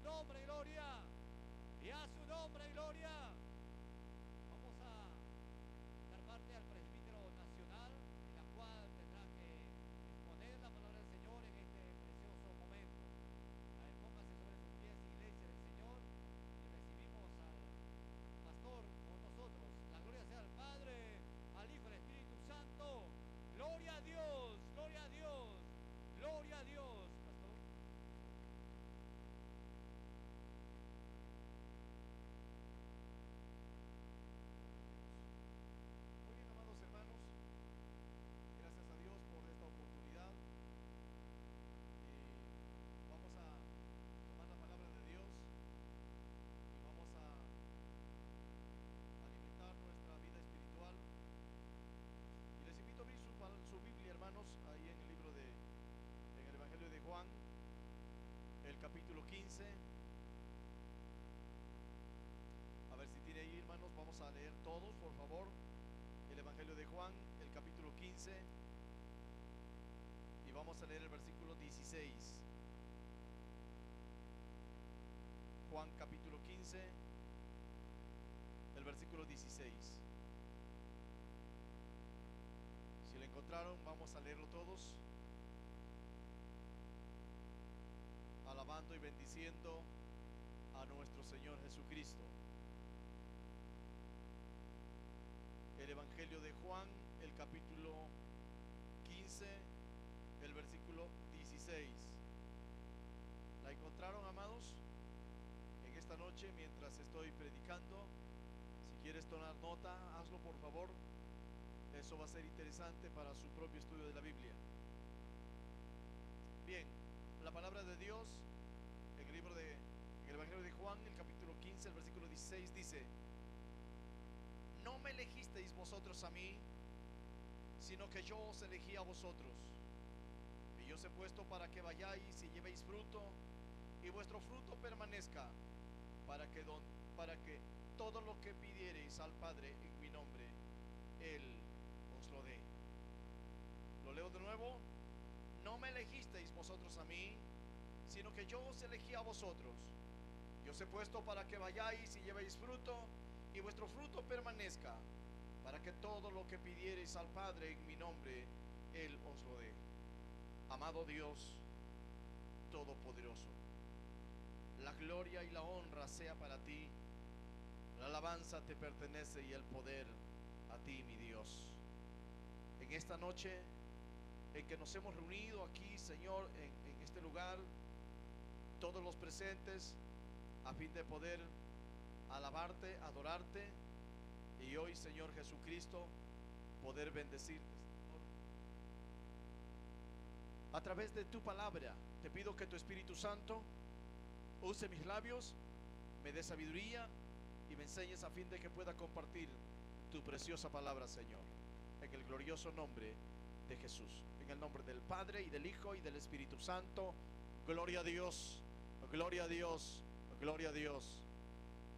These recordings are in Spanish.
nombre, gloria. Y a su nombre, gloria. Vamos a dar parte al presbítero nacional, en la cual tendrá que exponer la palabra del Señor en este precioso momento. A ver, póngase sobre sus pies, iglesia del Señor, y recibimos al pastor con nosotros. La gloria sea al Padre, al Hijo y al Espíritu Santo. Gloria a Dios, gloria a Dios, gloria a Dios. Pastor. Muy bien, amados hermanos, gracias a Dios por esta oportunidad. Vamos a tomar la palabra de Dios y vamos a alimentar nuestra vida espiritual. Y les invito a abrir su Biblia, hermanos, ahí en el Evangelio de Juan, el capítulo 15. A ver si tiene ahí, hermanos, vamos a leer todos, por favor. El Evangelio de Juan, el capítulo 15, y vamos a leer el versículo 16. Juan capítulo 15, el versículo 16. Si lo encontraron, vamos a leerlo todos, alabando y bendiciendo a nuestro Señor Jesucristo. El Evangelio de Juan, el capítulo 15, el versículo 16. ¿La encontraron, amados? En esta noche, mientras estoy predicando, si quieres tomar nota, hazlo por favor. Eso va a ser interesante para su propio estudio de la Biblia. Bien, la palabra de Dios en el Evangelio de Juan, el capítulo 15, el versículo 16 dice: no me elegisteis vosotros a mí, sino que yo os elegí a vosotros, y yo os he puesto para que vayáis y llevéis fruto, y vuestro fruto permanezca, para que todo lo que pidiereis al Padre en mi nombre, Él os lo dé. Lo leo de nuevo: no me elegisteis vosotros a mí, sino que yo os elegí a vosotros, y os he puesto para que vayáis y llevéis fruto, y vuestro fruto permanezca, para que todo lo que pidiereis al Padre en mi nombre, Él os lo dé. Amado Dios Todopoderoso, la gloria y la honra sea para ti, la alabanza te pertenece y el poder a ti, mi Dios. En esta noche en que nos hemos reunido aquí, Señor, en este lugar, todos los presentes, a fin de poder alabarte, adorarte, y hoy, Señor Jesucristo, poder bendecirte, Señor. A través de tu palabra, te pido que tu Espíritu Santo use mis labios, me dé sabiduría y me enseñes a fin de que pueda compartir tu preciosa palabra, Señor, en el glorioso nombre de Jesús. En el nombre del Padre y del Hijo y del Espíritu Santo. Gloria a Dios, gloria a Dios, gloria a Dios.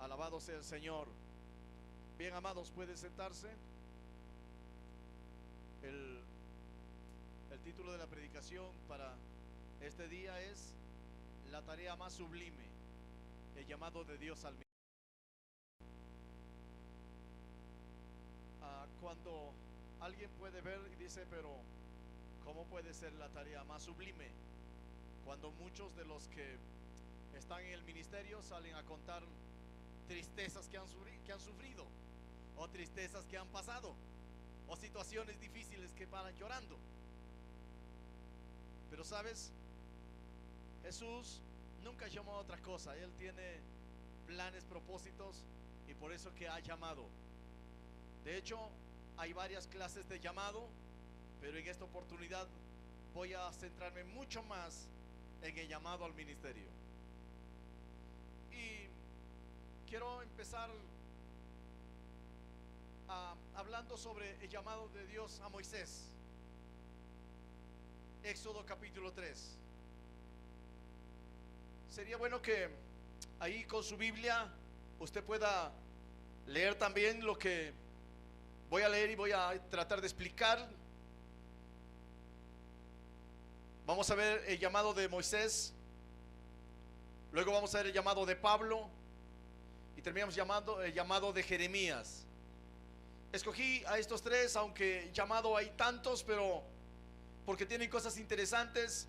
Alabado sea el Señor. Bien, amados, pueden sentarse. El título de la predicación para este día es la tarea más sublime, el llamado de Dios al ministerio. Cuando alguien puede ver y dice, pero ¿cómo puede ser la tarea más sublime? Cuando muchos de los que están en el ministerio salen a contar tristezas que han sufrido, o tristezas que han pasado, o situaciones difíciles que paran llorando. Pero sabes, Jesús nunca llamó a otra cosa. Él tiene planes, propósitos, y por eso que ha llamado. De hecho, hay varias clases de llamado, pero en esta oportunidad voy a centrarme mucho más en el llamado al ministerio. Y quiero empezar hablando sobre el llamado de Dios a Moisés. Éxodo capítulo 3. Sería bueno que ahí con su Biblia usted pueda leer también lo que voy a leer y voy a tratar de explicar. Vamos a ver el llamado de Moisés. Luego vamos a ver el llamado de Pablo y terminamos el llamado de Jeremías. Escogí a estos tres, aunque llamado hay tantos, pero porque tienen cosas interesantes,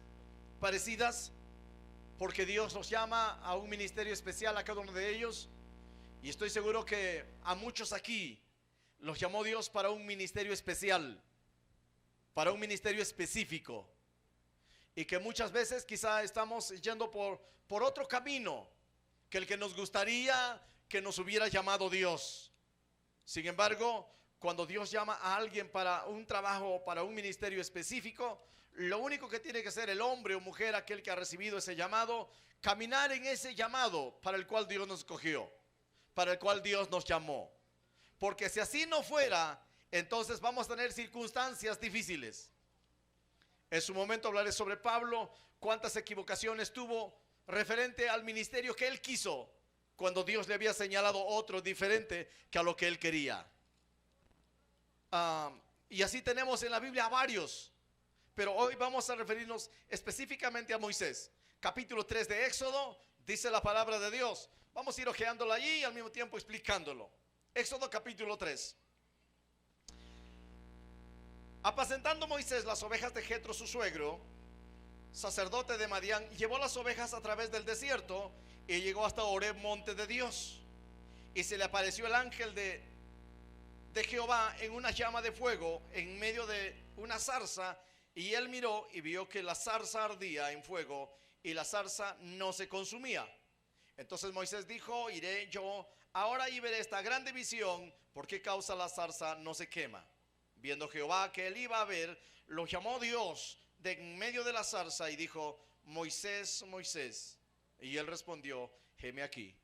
parecidas, porque Dios los llama a un ministerio especial a cada uno de ellos. Y estoy seguro que a muchos aquí los llamó Dios para un ministerio especial, para un ministerio específico. Y que muchas veces quizá estamos yendo por otro camino que el que nos gustaría que nos hubiera llamado Dios. Sin embargo, cuando Dios llama a alguien para un trabajo, para un ministerio específico, lo único que tiene que hacer el hombre o mujer, aquel que ha recibido ese llamado, caminar en ese llamado para el cual Dios nos escogió, para el cual Dios nos llamó. Porque si así no fuera, entonces vamos a tener circunstancias difíciles. En su momento hablaré sobre Pablo, cuántas equivocaciones tuvo referente al ministerio que él quiso, cuando Dios le había señalado otro diferente que a lo que él quería. Y así tenemos en la Biblia varios, pero hoy vamos a referirnos específicamente a Moisés. Capítulo 3 de Éxodo, dice la palabra de Dios. Vamos a ir ojeándolo allí y al mismo tiempo explicándolo. Éxodo capítulo 3. Apacentando Moisés las ovejas de Jetro su suegro, sacerdote de Madián, llevó las ovejas a través del desierto y llegó hasta Horeb, monte de Dios. Y se le apareció el ángel de Jehová en una llama de fuego en medio de una zarza, y él miró y vio que la zarza ardía en fuego y la zarza no se consumía. Entonces Moisés dijo: iré yo ahora y veré esta grande visión, ¿por qué causa la zarza no se quema? Viendo Jehová que él iba a ver, lo llamó Dios de en medio de la zarza y dijo: Moisés, Moisés. Y él respondió: heme aquí.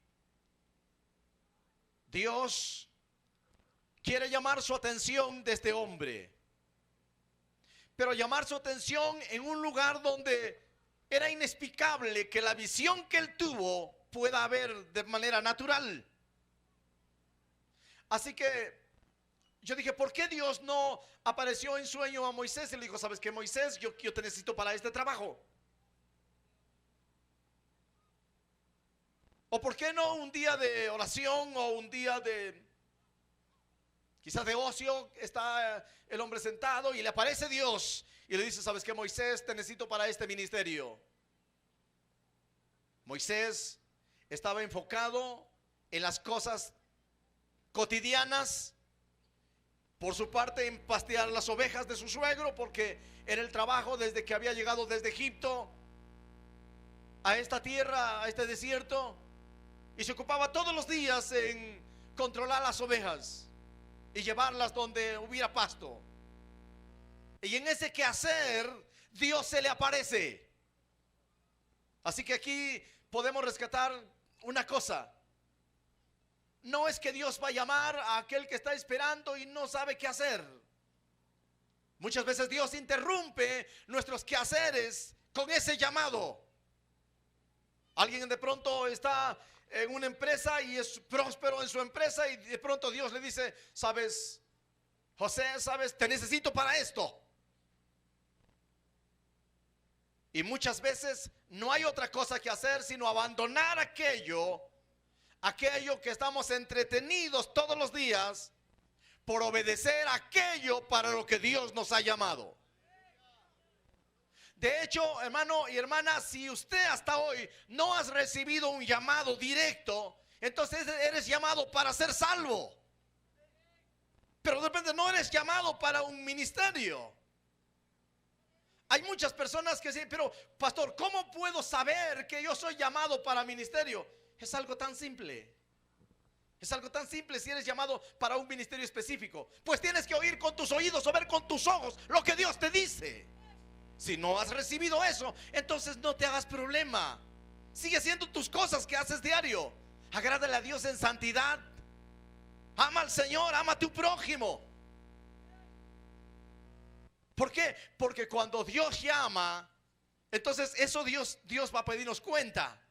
Dios quiere llamar su atención de este hombre, pero llamar su atención en un lugar donde era inexplicable que la visión que él tuvo pueda haber de manera natural. Así que yo dije: ¿por qué Dios no apareció en sueño a Moisés y le dijo: sabes qué, Moisés, yo te necesito para este trabajo? ¿O por qué no un día de oración o un día de quizás de ocio, está el hombre sentado y le aparece Dios y le dice: sabes qué, Moisés, te necesito para este ministerio? Moisés estaba enfocado en las cosas cotidianas, por su parte en pastear las ovejas de su suegro, porque era el trabajo desde que había llegado desde Egipto a esta tierra, a este desierto, y se ocupaba todos los días en controlar las ovejas y llevarlas donde hubiera pasto. Y en ese quehacer Dios se le aparece. Así que aquí podemos rescatar una cosa: no es que Dios va a llamar a aquel que está esperando y no sabe qué hacer. Muchas veces Dios interrumpe nuestros quehaceres con ese llamado. Alguien de pronto está en una empresa y es próspero en su empresa, y de pronto Dios le dice: sabes, José, sabes, te necesito para esto. Y muchas veces no hay otra cosa que hacer sino abandonar aquello que estamos entretenidos todos los días por obedecer aquello para lo que Dios nos ha llamado. De hecho, hermano y hermana, si usted hasta hoy no has recibido un llamado directo, entonces eres llamado para ser salvo. Pero de repente no eres llamado para un ministerio. Hay muchas personas que dicen: pero pastor, ¿cómo puedo saber que yo soy llamado para ministerio? Es algo tan simple. Es algo tan simple. Si eres llamado para un ministerio específico, pues tienes que oír con tus oídos o ver con tus ojos lo que Dios te dice. Si no has recibido eso, entonces no te hagas problema. Sigue haciendo tus cosas que haces diario. Agrádale a Dios en santidad. Ama al Señor, ama a tu prójimo. ¿Por qué? Porque cuando Dios llama, entonces eso Dios va a pedirnos cuenta.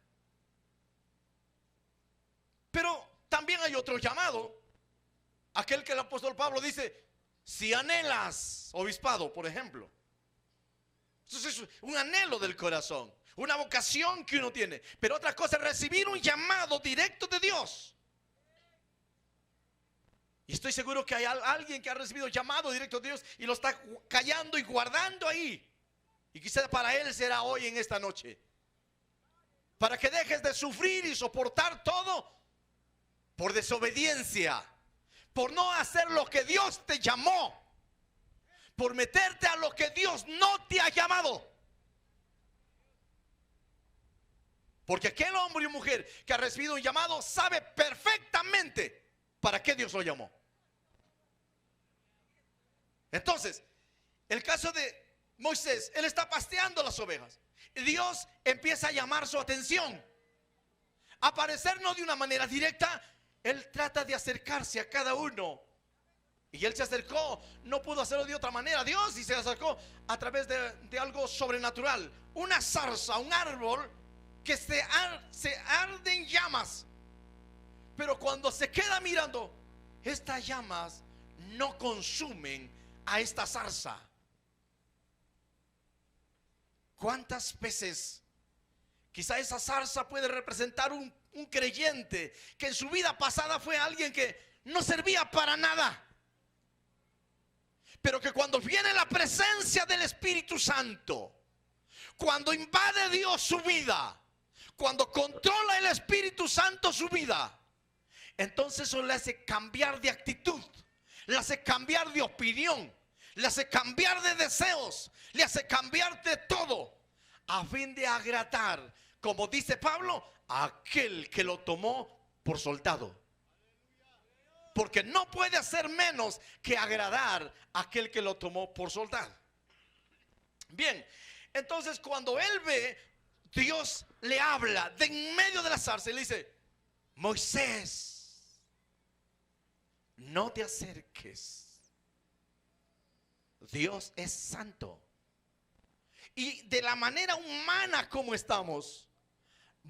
Pero también hay otro llamado, aquel que el apóstol Pablo dice: si anhelas obispado, por ejemplo. Entonces es un anhelo del corazón. una vocación que uno tiene. Pero otra cosa es recibir un llamado directo de Dios. Y estoy seguro que hay alguien que ha recibido llamado directo de Dios y lo está callando y guardando ahí. Y quizás para él será hoy en esta noche. Para que dejes de sufrir y soportar todo por desobediencia, por no hacer lo que Dios te llamó, por meterte a lo que Dios no te ha llamado. Porque aquel hombre y mujer que ha recibido un llamado sabe perfectamente para qué Dios lo llamó. Entonces, el caso de Moisés, él está pasteando las ovejas y Dios empieza a llamar su atención. A parecer no de una manera directa, él trata de acercarse a cada uno. Y él se acercó, no pudo hacerlo de otra manera, Dios, y se acercó a través de algo sobrenatural. Una zarza, un árbol que se arde en llamas. Pero cuando se queda mirando, estas llamas no consumen a esta zarza. ¿Cuántas veces quizá esa zarza puede representar un creyente que en su vida pasada fue alguien que no servía para nada, pero que cuando viene la presencia del Espíritu Santo, cuando invade Dios su vida, cuando controla el Espíritu Santo su vida, entonces eso le hace cambiar de actitud, le hace cambiar de opinión, le hace cambiar de deseos, le hace cambiar de todo, a fin de agradar, como dice Pablo, a aquel que lo tomó por soldado. Porque no puede hacer menos que agradar a aquel que lo tomó por soldado. Bien, entonces cuando él ve, Dios le habla de en medio de la zarza y le dice: Moisés, no te acerques. Dios es santo. Y de la manera humana como estamos,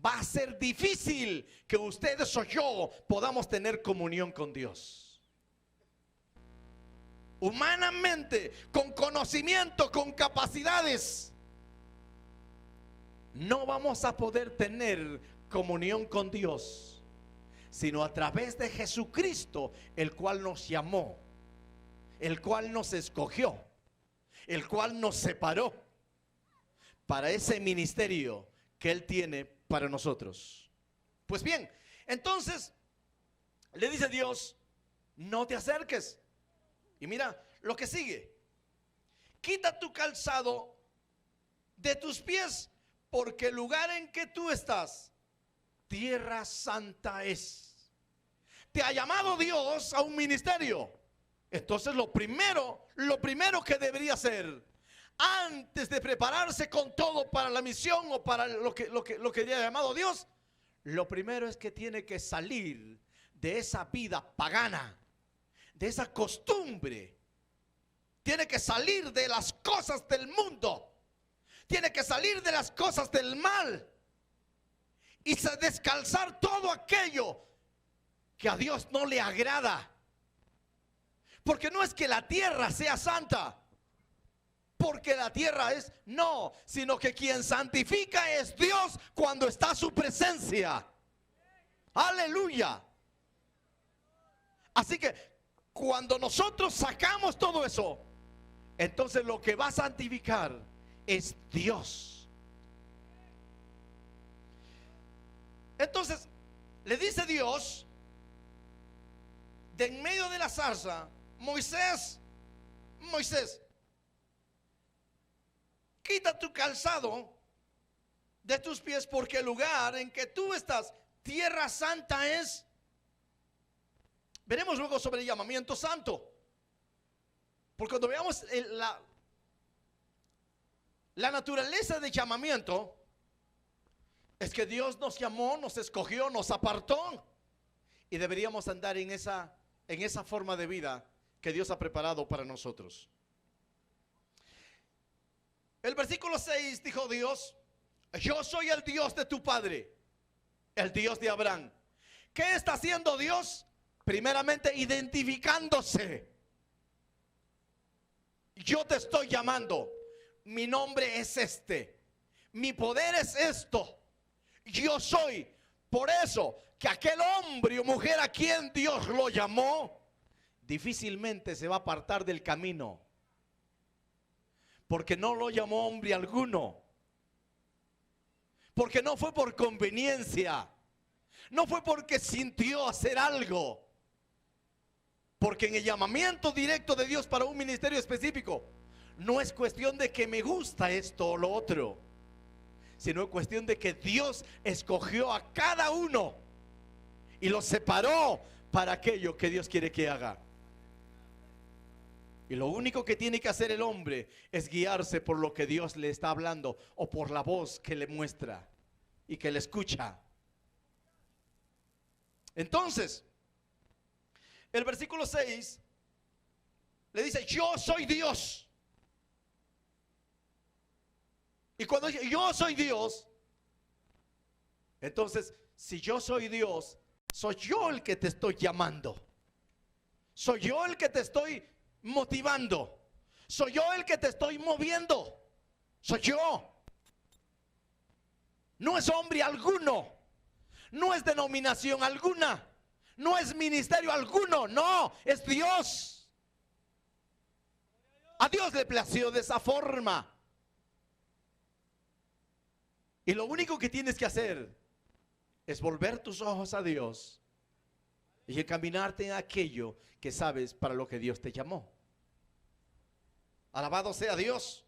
va a ser difícil que ustedes o yo podamos tener comunión con Dios. Humanamente, con conocimiento, con capacidades, no vamos a poder tener comunión con Dios, sino a través de Jesucristo, el cual nos llamó, el cual nos escogió, el cual nos separó para ese ministerio que Él tiene para nosotros. Pues bien, entonces le dice Dios: no te acerques. Y mira lo que sigue: quita tu calzado de tus pies, porque el lugar en que tú estás, tierra santa es. Te ha llamado Dios a un ministerio. Entonces lo primero que debería hacer, antes de prepararse con todo para la misión o para lo que le ha llamado Dios, lo primero es que tiene que salir de esa vida pagana, de esa costumbre. Tiene que salir de las cosas del mundo, tiene que salir de las cosas del mal y descalzar todo aquello que a Dios no le agrada. Porque no es que la tierra sea santa, porque la tierra es, no, sino que quien santifica es Dios cuando está su presencia. Aleluya. Así que cuando nosotros sacamos todo eso, entonces lo que va a santificar es Dios. Entonces le dice Dios de en medio de la zarza: Moisés, Moisés, quita tu calzado de tus pies, porque el lugar en que tú estás, tierra santa es. Veremos luego sobre el llamamiento santo, porque cuando veamos la naturaleza de llamamiento, es que Dios nos llamó, nos escogió, nos apartó, y deberíamos andar en esa forma de vida que Dios ha preparado para nosotros. El versículo 6 dijo Dios: yo soy el Dios de tu padre, el Dios de Abraham. ¿Qué está haciendo Dios? Primeramente identificándose. Yo te estoy llamando, mi nombre es este, Mi poder es esto. Yo soy. Por eso que aquel hombre o mujer a quien Dios lo llamó, difícilmente se va a apartar del camino. Porque no lo llamó hombre alguno. Porque no fue por conveniencia. No fue porque sintió hacer algo. Porque en el llamamiento directo de Dios para un ministerio específico, no es cuestión de que me gusta esto o lo otro, sino es cuestión de que Dios escogió a cada uno y los separó para aquello que Dios quiere que haga. Y lo único que tiene que hacer el hombre es guiarse por lo que Dios le está hablando o por la voz que le muestra y que le escucha. Entonces, el versículo 6 le dice: yo soy Dios. Y cuando dice yo soy Dios, entonces si yo soy Dios, soy yo el que te estoy llamando. Soy yo el que te estoy motivando. Soy yo el que te estoy moviendo. Soy yo. No es hombre alguno. No es denominación alguna. No es ministerio alguno. No, es Dios. A Dios le plació de esa forma. Y lo único que tienes que hacer es volver tus ojos a Dios y encaminarte en aquello que sabes para lo que Dios te llamó. Alabado sea Dios.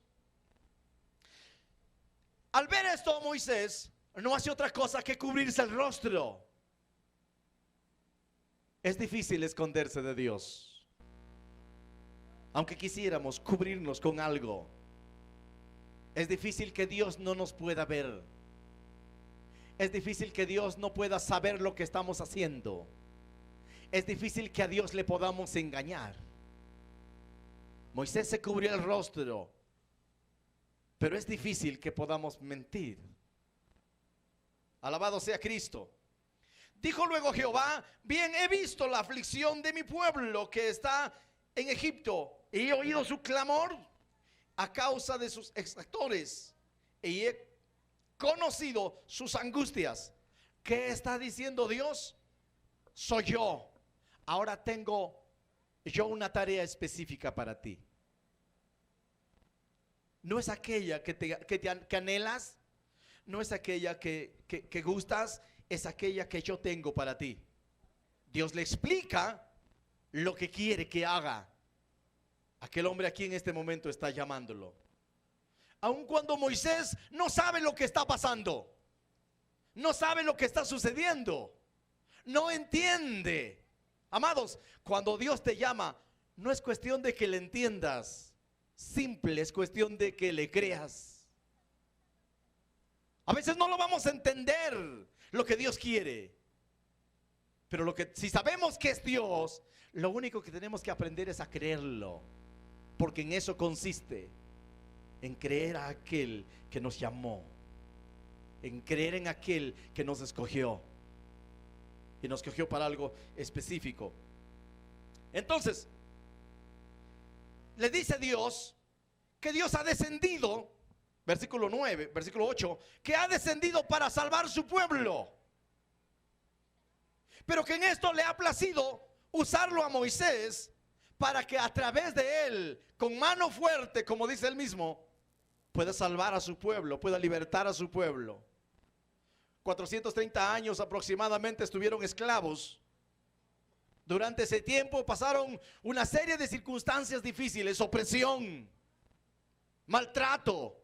Al ver esto, Moisés no hace otra cosa que cubrirse el rostro. Es difícil esconderse de Dios. Aunque quisiéramos cubrirnos con algo, es difícil que Dios no nos pueda ver. Es difícil que Dios no pueda saber lo que estamos haciendo. Es difícil que a Dios le podamos engañar. Moisés se cubrió el rostro, pero es difícil que podamos mentir. Alabado sea Cristo. Dijo luego Jehová: bien, he visto la aflicción de mi pueblo que está en Egipto, y he oído su clamor a causa de sus exactores, y he conocido sus angustias. ¿Qué está diciendo Dios? Soy yo. Ahora tengo yo una tarea específica para ti. No es aquella que anhelas, no es aquella que gustas, es aquella que yo tengo para ti. Dios le explica lo que quiere que haga aquel hombre aquí en este momento está llamándolo. Aun cuando Moisés no sabe lo que está pasando, no sabe lo que está sucediendo, no entiende. Amados, cuando Dios te llama, no es cuestión de que le entiendas, simple, es cuestión de que le creas. A veces no lo vamos a entender lo que Dios quiere, pero si sabemos que es Dios, lo único que tenemos que aprender es a creerlo, porque en eso consiste, en creer a aquel que nos llamó, en creer en aquel que nos escogió y nos escogió para algo específico. Entonces le dice Dios que Dios ha descendido, versículo 9, versículo 8, que ha descendido para salvar su pueblo, pero que en esto le ha placido usarlo a Moisés para que a través de él, con mano fuerte, como dice él mismo, pueda salvar a su pueblo, pueda libertar a su pueblo. 430 años aproximadamente estuvieron esclavos. Durante ese tiempo pasaron una serie de circunstancias difíciles: opresión, maltrato,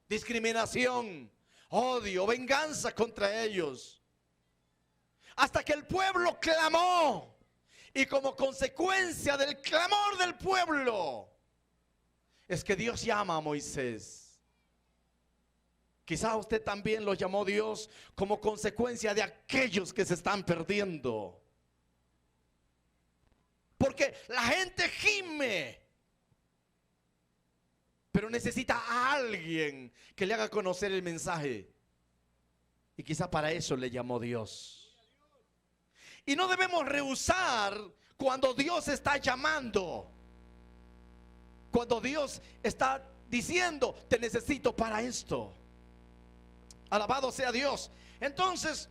discriminación, odio, venganza contra ellos. Hasta que el pueblo clamó, y como consecuencia del clamor del pueblo es que Dios llama a Moisés. Quizá usted también lo llamó Dios como consecuencia de aquellos que se están perdiendo. Porque la gente gime, pero necesita a alguien que le haga conocer el mensaje. Y quizá para eso le llamó Dios. Y no debemos rehusar cuando Dios está llamando. Cuando Dios está diciendo: te necesito para esto. Alabado sea Dios. Entonces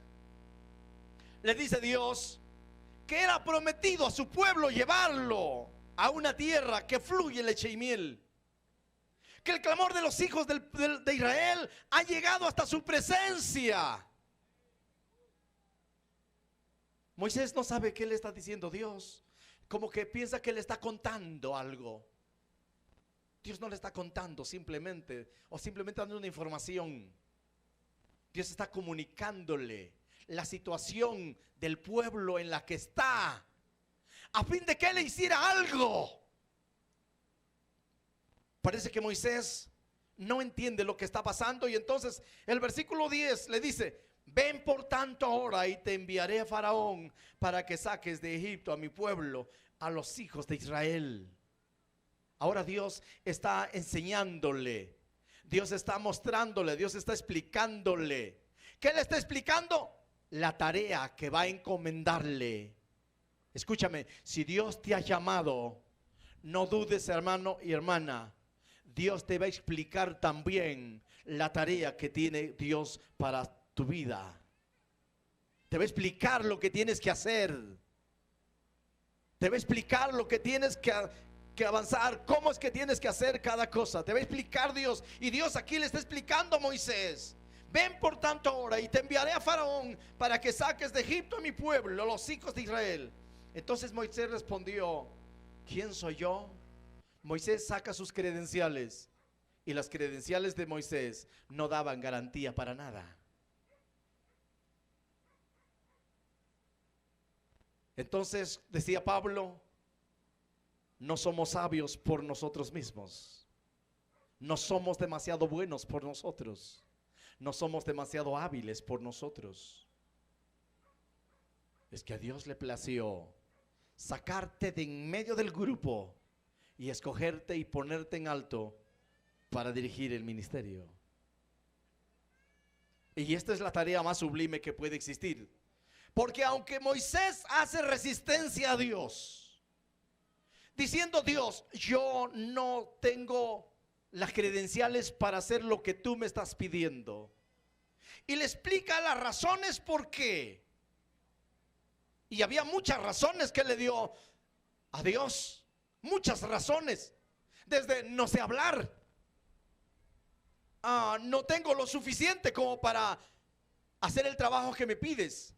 le dice Dios que era prometido a su pueblo llevarlo a una tierra que fluye leche y miel. Que el clamor de los hijos de Israel ha llegado hasta su presencia. Moisés no sabe qué le está diciendo Dios. Como que piensa que le está contando algo. Dios no le está contando simplemente, o simplemente dando una información. Dios está comunicándole la situación del pueblo en la que está, a fin de que él le hiciera algo. Parece que Moisés no entiende lo que está pasando, y entonces el versículo 10 le dice: ven por tanto ahora y te enviaré a Faraón para que saques de Egipto a mi pueblo, a los hijos de Israel. Ahora Dios está enseñándole, Dios está mostrándole, Dios está explicándole. ¿Qué le está explicando? La tarea que va a encomendarle. Escúchame, si Dios te ha llamado, no dudes, hermano y hermana, Dios te va a explicar también la tarea que tiene Dios para tu vida. Te va a explicar lo que tienes que hacer. Te va a explicar lo que tienes que avanzar, cómo es que tienes que hacer cada cosa. Te va a explicar Dios. Y Dios aquí le está explicando a Moisés: ven por tanto ahora y te enviaré a Faraón para que saques de Egipto a mi pueblo, los hijos de Israel. Entonces Moisés respondió: ¿quién soy yo? Moisés saca sus credenciales, y las credenciales de Moisés no daban garantía para nada. Entonces decía Pablo: no somos sabios por nosotros mismos, no somos demasiado buenos por nosotros, no somos demasiado hábiles por nosotros. Es que a Dios le plació sacarte de en medio del grupo y escogerte y ponerte en alto para dirigir el ministerio. Y esta es la tarea más sublime que puede existir. Porque aunque Moisés hace resistencia a Dios, diciendo: Dios, yo no tengo las credenciales para hacer lo que tú me estás pidiendo, y le explica las razones por qué. Y había muchas razones que le dio a Dios, muchas razones. Desde no sé hablar, no tengo lo suficiente como para hacer el trabajo que me pides.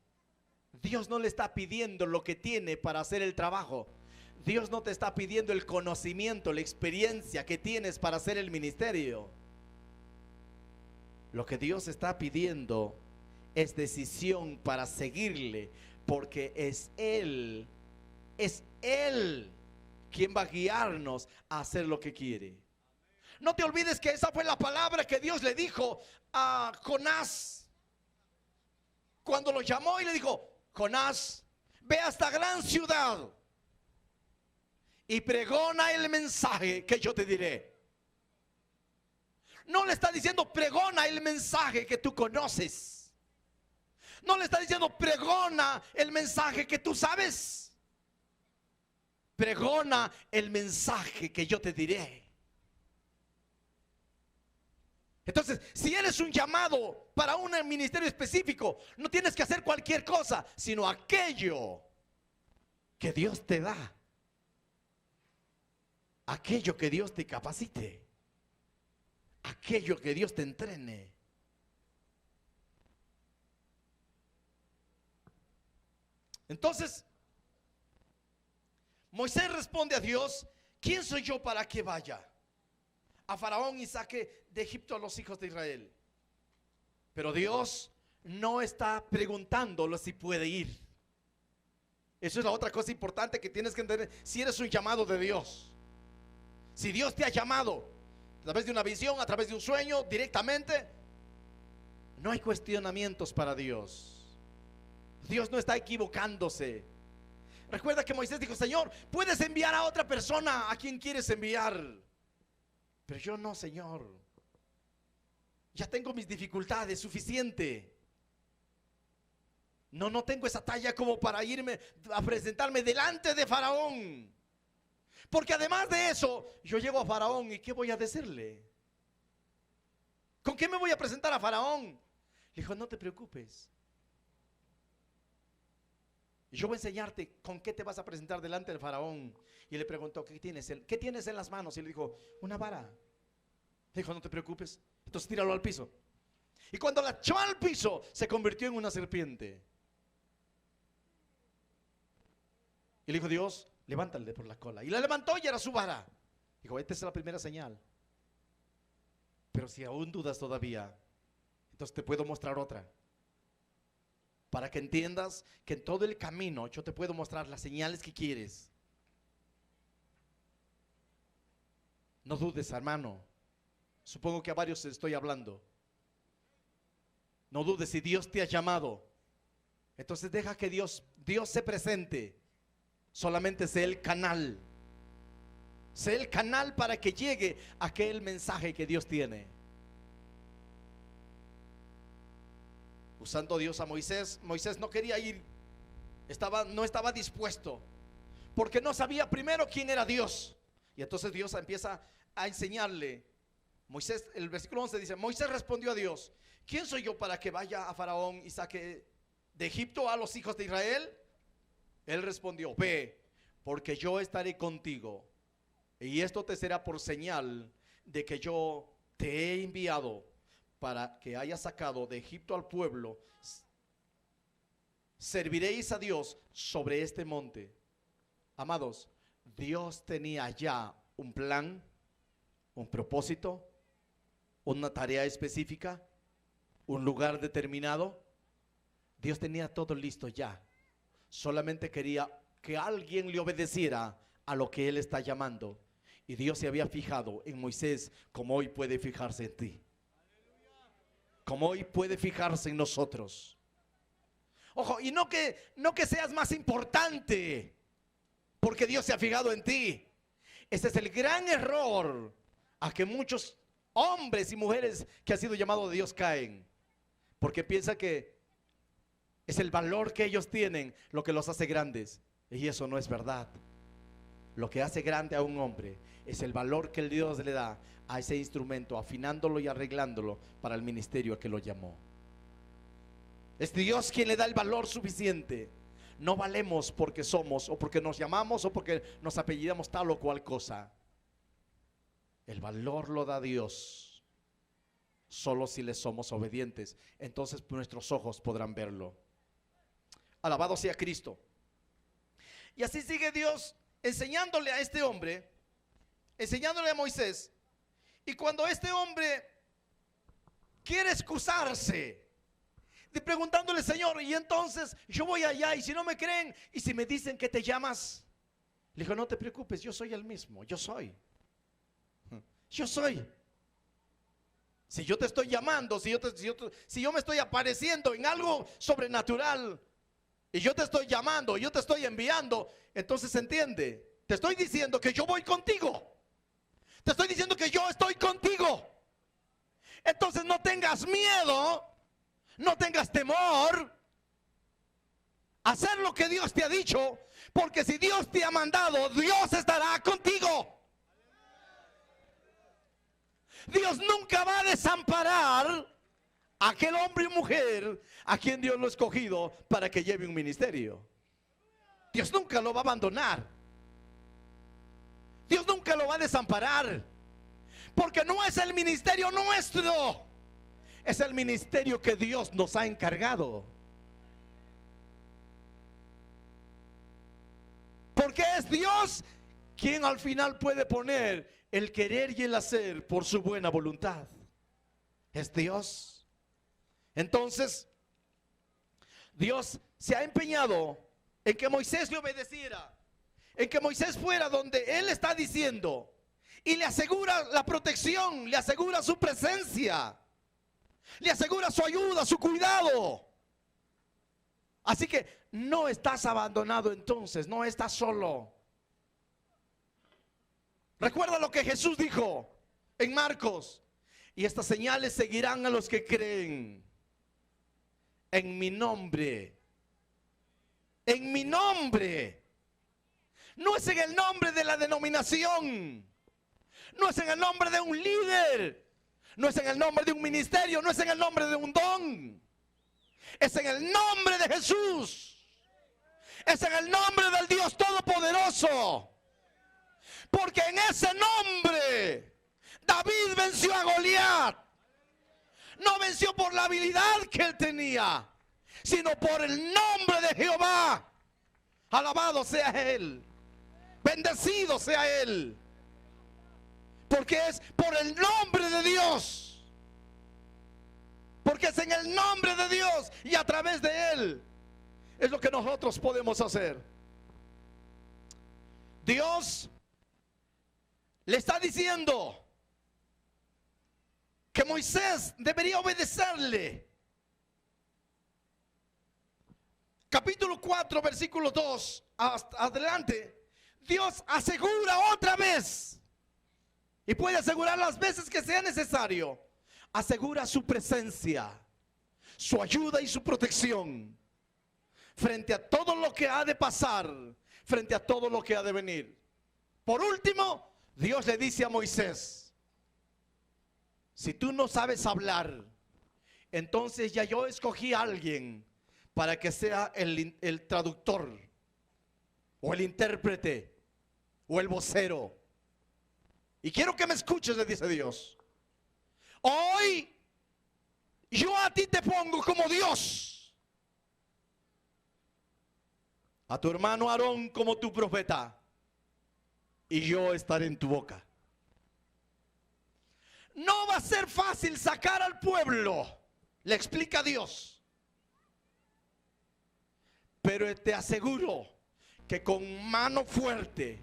Dios no le está pidiendo lo que tiene para hacer el trabajo. Dios no te está pidiendo el conocimiento, la experiencia que tienes para hacer el ministerio. Lo que Dios está pidiendo es decisión para seguirle, porque es Él quien va a guiarnos a hacer lo que quiere. No te olvides que esa fue la palabra que Dios le dijo a Jonás cuando lo llamó y le dijo: Jonás, ve a esta gran ciudad y pregona el mensaje que yo te diré. No le está diciendo pregona el mensaje que tú conoces. No le está diciendo pregona el mensaje que tú sabes. Pregona el mensaje que yo te diré. Entonces, si eres un llamado para un ministerio específico, no tienes que hacer cualquier cosa, sino aquello que Dios te da, aquello que Dios te capacite, aquello que Dios te entrene. Entonces, Moisés responde a Dios: ¿quién soy yo para que vaya a Faraón y saque de Egipto a los hijos de Israel? Pero Dios no está preguntándolo si puede ir. Eso es la otra cosa importante que tienes que entender. Si eres un llamado de Dios, si Dios te ha llamado a través de una visión, a través de un sueño, directamente, no hay cuestionamientos para Dios. Dios no está equivocándose. Recuerda que Moisés dijo: Señor, puedes enviar a otra persona a quien quieres enviar, pero yo no, Señor. Ya tengo mis dificultades, suficiente. No tengo esa talla como para irme a presentarme delante de Faraón. Porque además de eso, yo llego a Faraón y ¿qué voy a decirle? ¿Con qué me voy a presentar a Faraón? Le dijo, no te preocupes. Yo voy a enseñarte con qué te vas a presentar delante del faraón. Y le preguntó, ¿qué tienes en las manos? Y le dijo, una vara. Le dijo, no te preocupes. Entonces tíralo al piso. Y cuando la echó al piso, se convirtió en una serpiente. Y le dijo Dios, levántale por la cola. Y la levantó y era su vara. Dijo, esta es la primera señal. Pero si aún dudas todavía, entonces te puedo mostrar otra. Para que entiendas que en todo el camino yo te puedo mostrar las señales que quieres. No dudes, hermano. Supongo que a varios estoy hablando. No dudes, si Dios te ha llamado, entonces deja que Dios se presente. Solamente sé el canal. Sé el canal para que llegue aquel mensaje que Dios tiene. Usando Dios a Moisés, Moisés no quería ir, no estaba dispuesto, porque no sabía primero quién era Dios. Y entonces Dios empieza a enseñarle. Moisés, el versículo 11 dice, Moisés respondió a Dios, ¿quién soy yo para que vaya a Faraón y saque de Egipto a los hijos de Israel? Él respondió, ve, porque yo estaré contigo, y esto te será por señal de que yo te he enviado para que hayas sacado de Egipto al pueblo. Serviréis a Dios sobre este monte. Amados, Dios tenía ya un plan, un propósito, una tarea específica, un lugar determinado. Dios tenía todo listo ya. Solamente quería que alguien le obedeciera a lo que Él está llamando. Y Dios se había fijado en Moisés como hoy puede fijarse en ti, como hoy puede fijarse en nosotros. Ojo, y no que seas más importante porque Dios se ha fijado en ti. Ese es el gran error a que muchos hombres y mujeres que han sido llamados de Dios caen, porque piensan que es el valor que ellos tienen lo que los hace grandes. Y eso no es verdad. Lo que hace grande a un hombre es el valor que el Dios le da a ese instrumento, afinándolo y arreglándolo para el ministerio a que lo llamó. Es Dios quien le da el valor suficiente. No valemos porque somos, o porque nos llamamos, o porque nos apellidamos tal o cual cosa. El valor lo da Dios. Solo si le somos obedientes, entonces nuestros ojos podrán verlo. Alabado sea Cristo. Y así sigue Dios enseñándole a este hombre, enseñándole a Moisés. Y cuando este hombre quiere excusarse, preguntándole, Señor, y entonces yo voy allá, y si no me creen, y si me dicen que te llamas, le dijo, no te preocupes, yo soy el mismo, yo soy. Si yo te estoy llamando, si yo me estoy apareciendo en algo sobrenatural, y yo te estoy llamando, yo te estoy enviando, entonces entiende, te estoy diciendo que yo voy contigo. Te estoy diciendo que yo estoy contigo. Entonces no tengas miedo, no tengas temor a hacer lo que Dios te ha dicho, porque si Dios te ha mandado, Dios estará contigo. Dios nunca va a desamparar a aquel hombre y mujer a quien Dios lo ha escogido para que lleve un ministerio. Dios nunca lo va a abandonar. Dios nunca lo va a desamparar, porque no es el ministerio nuestro, es el ministerio que Dios nos ha encargado. Porque es Dios quien al final puede poner el querer y el hacer por su buena voluntad. Es Dios. Entonces, Dios se ha empeñado en que Moisés le obedeciera, en que Moisés fuera donde Él está diciendo, y le asegura la protección, le asegura su presencia, le asegura su ayuda, su cuidado. Así que no estás abandonado entonces, no estás solo. Recuerda lo que Jesús dijo en Marcos: y estas señales seguirán a los que creen en mi nombre. En mi nombre. No es en el nombre de la denominación, no es en el nombre de un líder, no es en el nombre de un ministerio, no es en el nombre de un don. Es en el nombre de Jesús. Es en el nombre del Dios Todopoderoso. Porque en ese nombre David venció a Goliat. No venció por la habilidad que él tenía, sino por el nombre de Jehová. Alabado sea Él. Bendecido sea Él. Porque es por el nombre de Dios. Porque es en el nombre de Dios y a través de Él es lo que nosotros podemos hacer. Dios le está diciendo que Moisés debería obedecerle. Capítulo 4, versículo 2 hasta adelante. Dios asegura otra vez, y puede asegurar las veces que sea necesario. Asegura su presencia, su ayuda y su protección frente a todo lo que ha de pasar, frente a todo lo que ha de venir. Por último, Dios le dice a Moisés: si tú no sabes hablar, entonces ya yo escogí a alguien para que sea el traductor, o el intérprete, o el vocero. Y quiero que me escuches, le dice Dios. Hoy yo a ti te pongo como Dios, a tu hermano Aarón como tu profeta, y yo estaré en tu boca. No va a ser fácil sacar al pueblo, le explica Dios. Pero te aseguro que con mano fuerte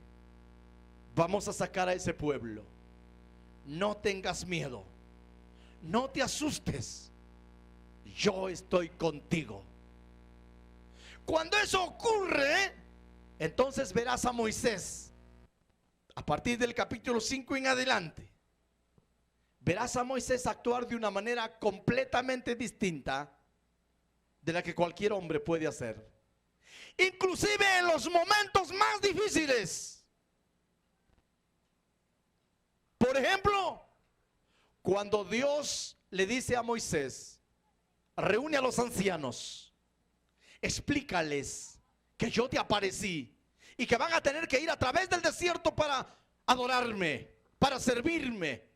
vamos a sacar a ese pueblo. No tengas miedo, no te asustes, yo estoy contigo. Cuando eso ocurre, entonces verás a Moisés, a partir del capítulo 5 en adelante, verás a Moisés actuar de una manera completamente distinta de la que cualquier hombre puede hacer. Inclusive en los momentos más difíciles. Por ejemplo, cuando Dios le dice a Moisés: reúne a los ancianos, explícales que yo te aparecí y que van a tener que ir a través del desierto para adorarme, para servirme.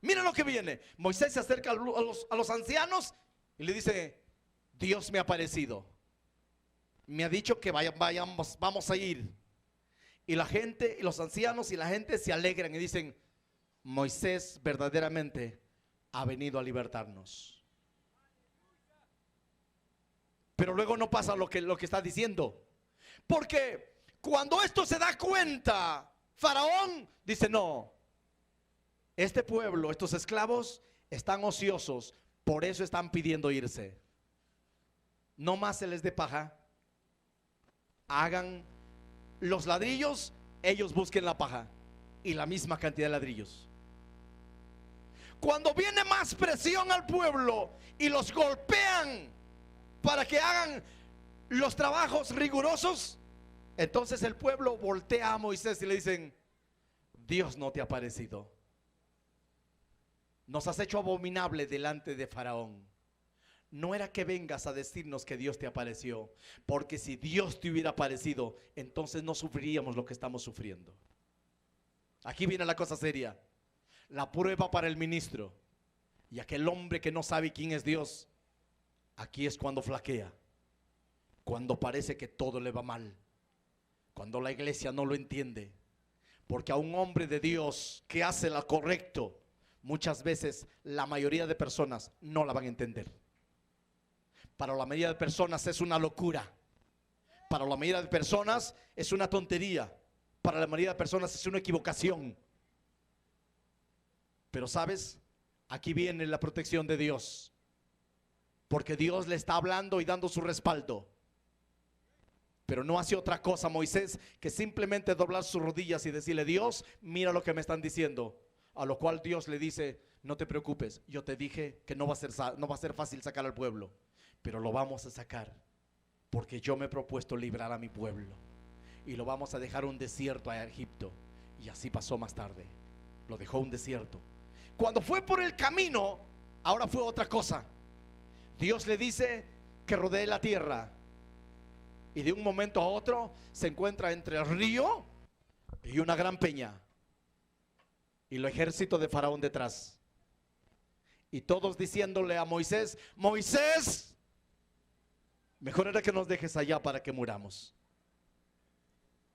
Mira lo que viene. Moisés se acerca a los ancianos y le dice: Dios me ha aparecido, me ha dicho que vamos a ir. Y la gente, y los ancianos y la gente se alegran y dicen: Moisés verdaderamente ha venido a libertarnos. Pero luego no pasa lo que está diciendo, porque cuando esto se da cuenta, Faraón dice: no, este pueblo, estos esclavos están ociosos, por eso están pidiendo irse. No más se les dé paja. Hagan los ladrillos, ellos busquen la paja y la misma cantidad de ladrillos. Cuando viene más presión al pueblo y los golpean para que hagan los trabajos rigurosos, entonces el pueblo voltea a Moisés y le dicen: Dios no te ha parecido, nos has hecho abominable delante de Faraón. No era que vengas a decirnos que Dios te apareció, porque si Dios te hubiera aparecido, entonces no sufriríamos lo que estamos sufriendo. Aquí viene la cosa seria, la prueba para el ministro y aquel hombre que no sabe quién es Dios. Aquí es cuando flaquea, cuando parece que todo le va mal, cuando la iglesia no lo entiende, porque a un hombre de Dios que hace lo correcto, muchas veces la mayoría de personas no la van a entender. Para la mayoría de personas es una locura. Para la mayoría de personas es una tontería. Para la mayoría de personas es una equivocación. Pero sabes, aquí viene la protección de Dios, porque Dios le está hablando y dando su respaldo. Pero no hace otra cosa Moisés que simplemente doblar sus rodillas y decirle: Dios, mira lo que me están diciendo. A lo cual Dios le dice: no te preocupes, yo te dije que no va a ser fácil sacar al pueblo, pero lo vamos a sacar, porque yo me he propuesto librar a mi pueblo, y lo vamos a dejar un desierto a Egipto. Y así pasó más tarde, lo dejó un desierto. Cuando fue por el camino, ahora fue otra cosa. Dios le dice que rodee la tierra. Y de un momento a otro se encuentra entre el río y una gran peña. Y el ejército de Faraón detrás. Y todos diciéndole a Moisés: Moisés, mejor era que nos dejes allá para que muramos.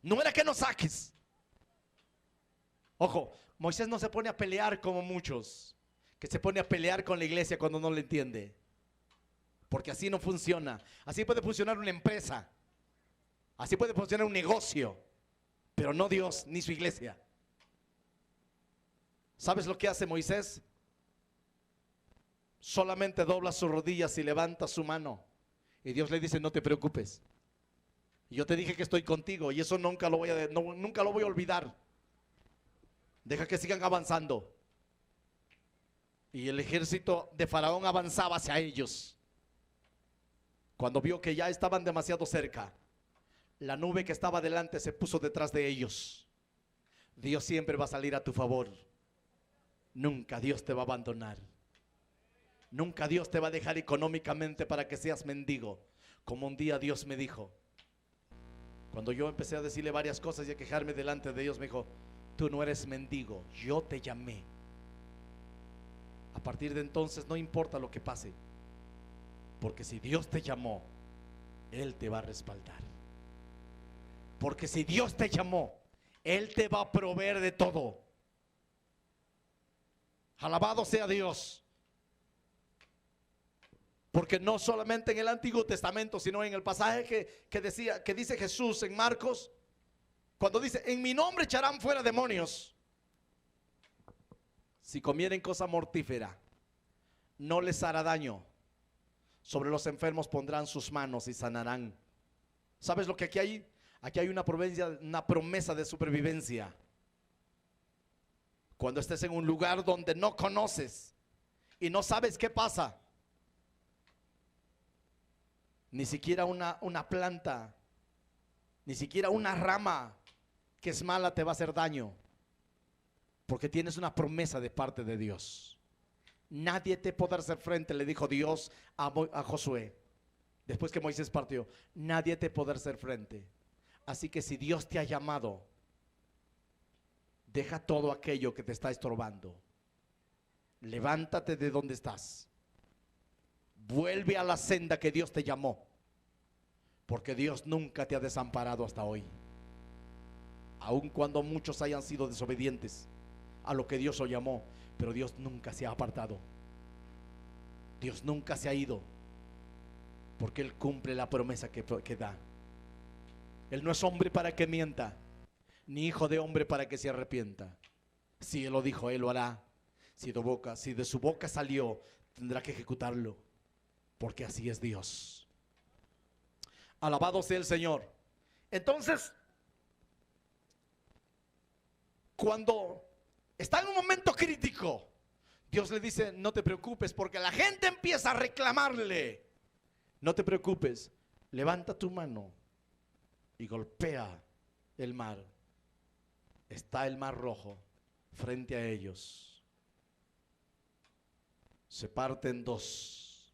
No era que nos saques. Ojo, Moisés no se pone a pelear como muchos, que se pone a pelear con la iglesia cuando no le entiende. Porque así no funciona. Así puede funcionar una empresa. Así puede funcionar un negocio. Pero no Dios ni su iglesia. ¿Sabes lo que hace Moisés? Solamente dobla sus rodillas y levanta su mano. Y Dios le dice: no te preocupes. Yo te dije que estoy contigo y eso nunca lo voy a olvidar. Deja que sigan avanzando. Y el ejército de Faraón avanzaba hacia ellos. Cuando vio que ya estaban demasiado cerca, la nube que estaba delante se puso detrás de ellos. Dios siempre va a salir a tu favor. Nunca Dios te va a abandonar. Nunca Dios te va a dejar económicamente para que seas mendigo. Como un día Dios me dijo, cuando yo empecé a decirle varias cosas y a quejarme delante de Dios, me dijo: tú no eres mendigo, yo te llamé. A partir de entonces no importa lo que pase, porque si Dios te llamó, Él te va a respaldar. Porque si Dios te llamó, Él te va a proveer de todo. Alabado sea Dios. Porque no solamente en el Antiguo Testamento, sino en el pasaje que dice Jesús en Marcos, cuando dice: en mi nombre echarán fuera demonios. Si comieren cosa mortífera, no les hará daño. Sobre los enfermos pondrán sus manos y sanarán. ¿Sabes lo que aquí hay? Aquí hay una promesa de supervivencia. Cuando estés en un lugar donde no conoces y no sabes qué pasa, ni siquiera una planta, ni siquiera una rama que es mala te va a hacer daño, porque tienes una promesa de parte de Dios. Nadie te podrá hacer frente, le dijo Dios a Josué, después que Moisés partió. Nadie te podrá hacer frente. Así que si Dios te ha llamado, deja todo aquello que te está estorbando. Levántate de donde estás. Vuelve a la senda que Dios te llamó, porque Dios nunca te ha desamparado hasta hoy. Aun cuando muchos hayan sido desobedientes a lo que Dios lo llamó, pero Dios nunca se ha apartado. Dios nunca se ha ido, porque Él cumple la promesa que da. Él no es hombre para que mienta, ni hijo de hombre para que se arrepienta. Si Él lo dijo, Él lo hará. Si de su boca salió, tendrá que ejecutarlo, porque así es Dios. Alabado sea el Señor. Entonces, cuando está en un momento crítico, Dios le dice: no te preocupes, porque la gente empieza a reclamarle. No te preocupes, levanta tu mano y golpea el mar. Está el mar rojo frente a ellos. Se parte en dos.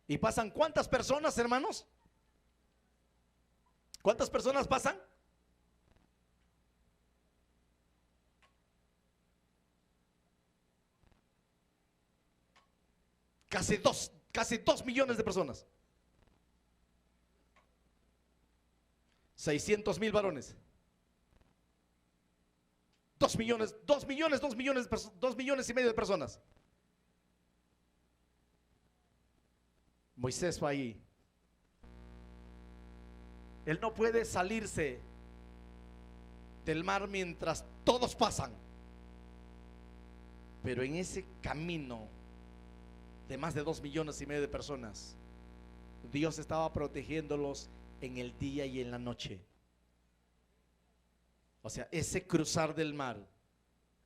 ¿Y pasan cuántas personas, hermanos? ¿Cuántas personas pasan? Casi dos millones de personas. 600,000 varones. 2 millones y medio de personas. Moisés va ahí. Él no puede salirse del mar mientras todos pasan. Pero en ese camino de más de 2 millones y medio de personas, Dios estaba protegiéndolos en el día y en la noche. O sea, ese cruzar del mar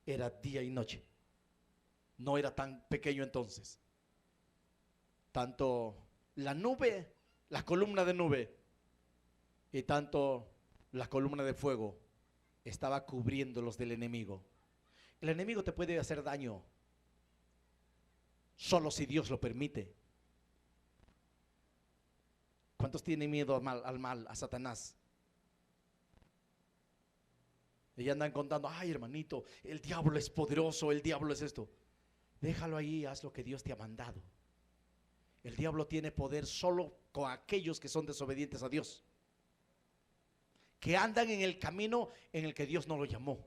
era día y noche. No era tan pequeño entonces. Tanto la nube, la columna de nube, y tanto la columna de fuego estaba cubriéndolos del enemigo. El enemigo te puede hacer daño solo si Dios lo permite. ¿Cuántos tienen miedo al mal, a Satanás? Y andan contando, ay hermanito, el diablo es poderoso, el diablo es esto. Déjalo ahí, haz lo que Dios te ha mandado. El diablo tiene poder solo con aquellos que son desobedientes a Dios, que andan en el camino en el que Dios no lo llamó,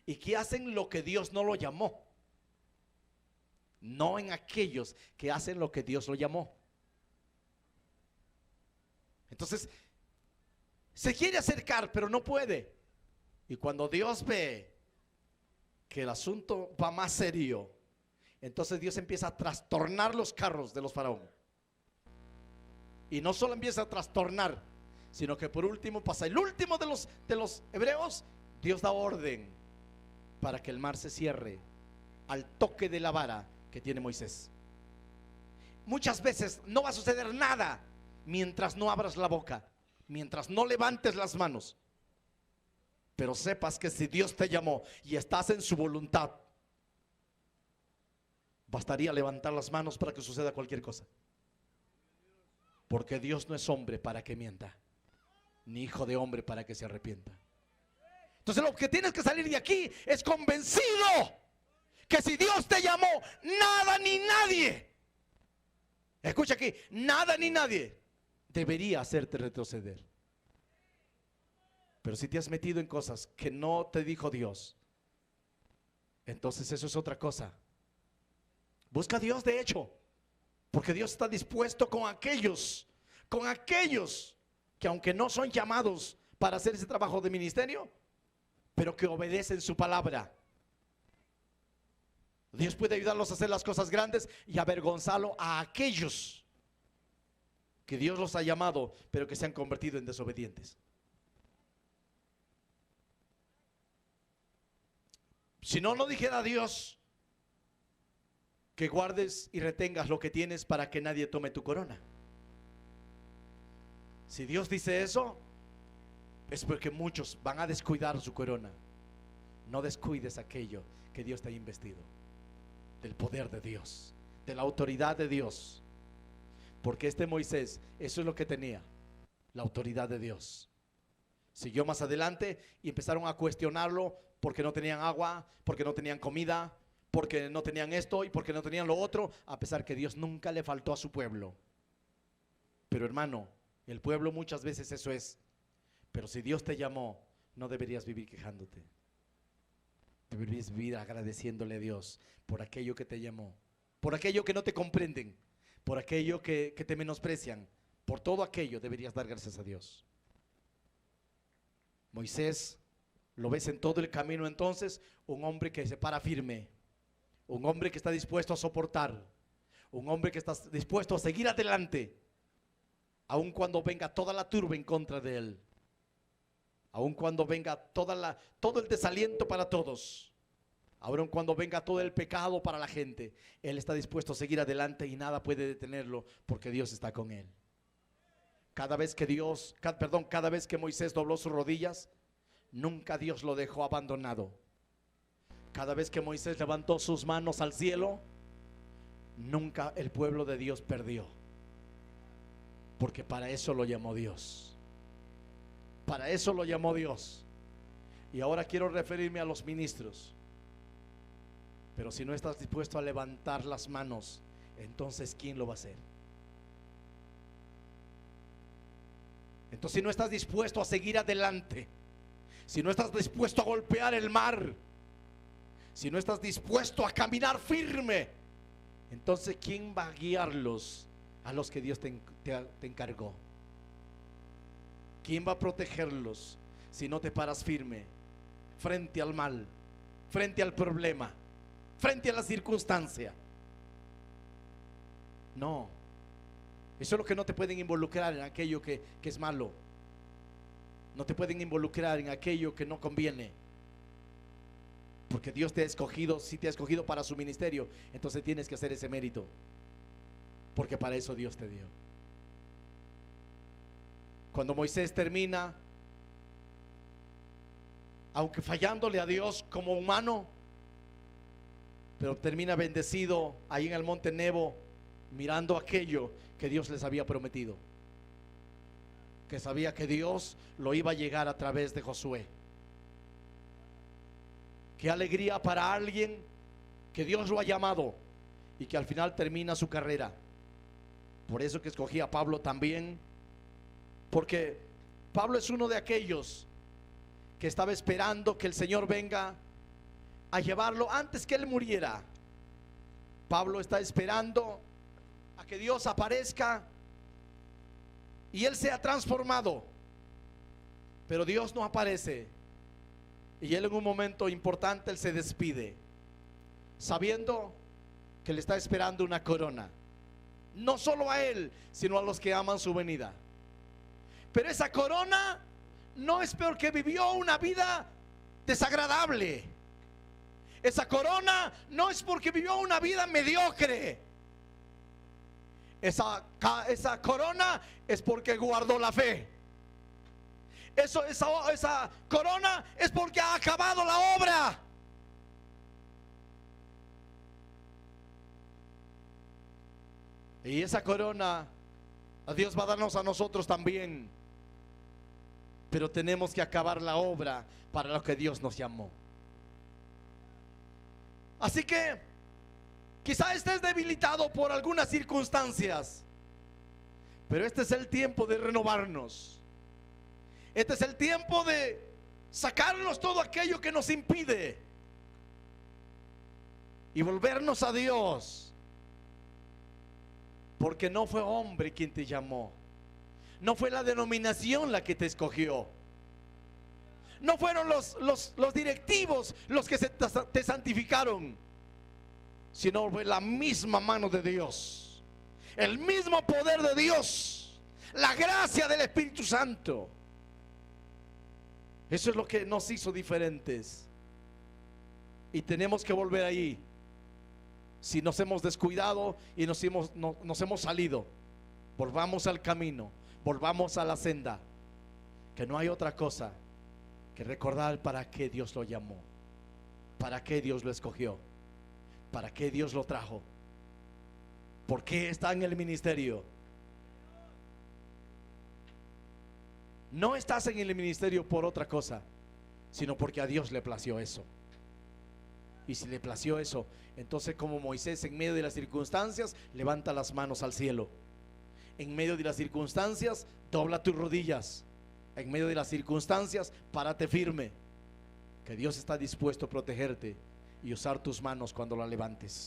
y que hacen lo que Dios no lo llamó, no en aquellos que hacen lo que Dios lo llamó. Entonces se quiere acercar, pero no puede. Y cuando Dios ve que el asunto va más serio, entonces Dios empieza a trastornar los carros de los faraón. Y no solo empieza a trastornar, sino que por último pasa el último de los hebreos. Dios da orden para que el mar se cierre al toque de la vara que tiene Moisés. Muchas veces no va a suceder nada mientras no abras la boca, mientras no levantes las manos. Pero sepas que si Dios te llamó y estás en su voluntad, bastaría levantar las manos para que suceda cualquier cosa. Porque Dios no es hombre para que mienta, ni hijo de hombre para que se arrepienta. Entonces lo que tienes que salir de aquí es convencido que si Dios te llamó, nada ni nadie, escucha aquí, nada ni nadie debería hacerte retroceder. Pero si te has metido en cosas que no te dijo Dios, entonces eso es otra cosa. Busca a Dios de hecho, porque Dios está dispuesto con aquellos que aunque no son llamados para hacer ese trabajo de ministerio, pero que obedecen su palabra. Dios puede ayudarlos a hacer las cosas grandes y avergonzarlo a aquellos que Dios los ha llamado, pero que se han convertido en desobedientes. Si no, no dijera Dios que guardes y retengas lo que tienes para que nadie tome tu corona. Si Dios dice eso, es porque muchos van a descuidar su corona. No descuides aquello que Dios te ha investido, del poder de Dios, de la autoridad de Dios. Porque este Moisés, eso es lo que tenía, la autoridad de Dios. Siguió más adelante y empezaron a cuestionarlo porque no tenían agua, porque no tenían comida, porque no tenían esto y porque no tenían lo otro, a pesar que Dios nunca le faltó a su pueblo. Pero hermano, el pueblo muchas veces eso es. Pero si Dios te llamó, no deberías vivir quejándote. Deberías vivir agradeciéndole a Dios por aquello que te llamó, por aquello que no te comprenden, por aquello que te menosprecian. Por todo aquello deberías dar gracias a Dios. Moisés, lo ves en todo el camino entonces, un hombre que se para firme, un hombre que está dispuesto a soportar, un hombre que está dispuesto a seguir adelante, aun cuando venga toda la turba en contra de él, aun cuando venga todo el desaliento para todos, aun cuando venga todo el pecado para la gente, él está dispuesto a seguir adelante y nada puede detenerlo porque Dios está con él. Cada vez que Moisés dobló sus rodillas, nunca Dios lo dejó abandonado. Cada vez que Moisés levantó sus manos al cielo, nunca el pueblo de Dios perdió. Porque para eso lo llamó Dios. Para eso lo llamó Dios. Y ahora quiero referirme a los ministros. Pero si no estás dispuesto a levantar las manos, entonces ¿quién lo va a hacer? Entonces si no estás dispuesto a seguir adelante, si no estás dispuesto a golpear el mar, si no estás dispuesto a caminar firme, entonces ¿quién va a guiarlos a los que Dios te encargó? ¿Quién va a protegerlos si no te paras firme frente al mal, frente al problema, frente a la circunstancia? No, eso es lo que no te pueden involucrar en aquello que es malo. No te pueden involucrar en aquello que no conviene. Porque Dios te ha escogido. Si te ha escogido para su ministerio, entonces tienes que hacer ese mérito, porque para eso Dios te dio. Cuando Moisés termina, aunque fallándole a Dios como humano, pero termina bendecido ahí en el monte Nebo, mirando aquello que Dios les había prometido, que sabía que Dios lo iba a llegar a través de Josué. Qué alegría para alguien que Dios lo ha llamado y que al final termina su carrera. Por eso que escogí a Pablo también, porque Pablo es uno de aquellos que estaba esperando que el Señor venga a llevarlo antes que él muriera. Pablo está esperando a que Dios aparezca y él sea transformado, pero Dios no aparece, y él en un momento importante él se despide, sabiendo que le está esperando una corona, no solo a él, sino a los que aman su venida. Pero esa corona no es porque vivió una vida desagradable. Esa corona no es porque vivió una vida mediocre. Esa corona es porque guardó la fe. Esa corona es porque ha acabado la obra. Y esa corona a Dios va a darnos a nosotros también. Pero tenemos que acabar la obra para lo que Dios nos llamó. Así que quizá estés debilitado por algunas circunstancias, pero este es el tiempo de renovarnos. Este es el tiempo de sacarnos todo aquello que nos impide y volvernos a Dios, porque no fue hombre quien te llamó, no fue la denominación la que te escogió, no fueron los directivos los que te santificaron, sino fue la misma mano de Dios, el mismo poder de Dios, la gracia del Espíritu Santo. Eso es lo que nos hizo diferentes, y tenemos que volver ahí. Si nos hemos descuidado y nos hemos salido, volvamos al camino, volvamos a la senda, que no hay otra cosa que recordar para qué Dios lo llamó, para qué Dios lo escogió, para qué Dios lo trajo, por qué está en el ministerio. No estás en el ministerio por otra cosa, sino porque a Dios le plació eso. Y si le plació eso, entonces, como Moisés, en medio de las circunstancias, levanta las manos al cielo. En medio de las circunstancias, dobla tus rodillas. En medio de las circunstancias, párate firme, que Dios está dispuesto a protegerte y usar tus manos cuando la levantes.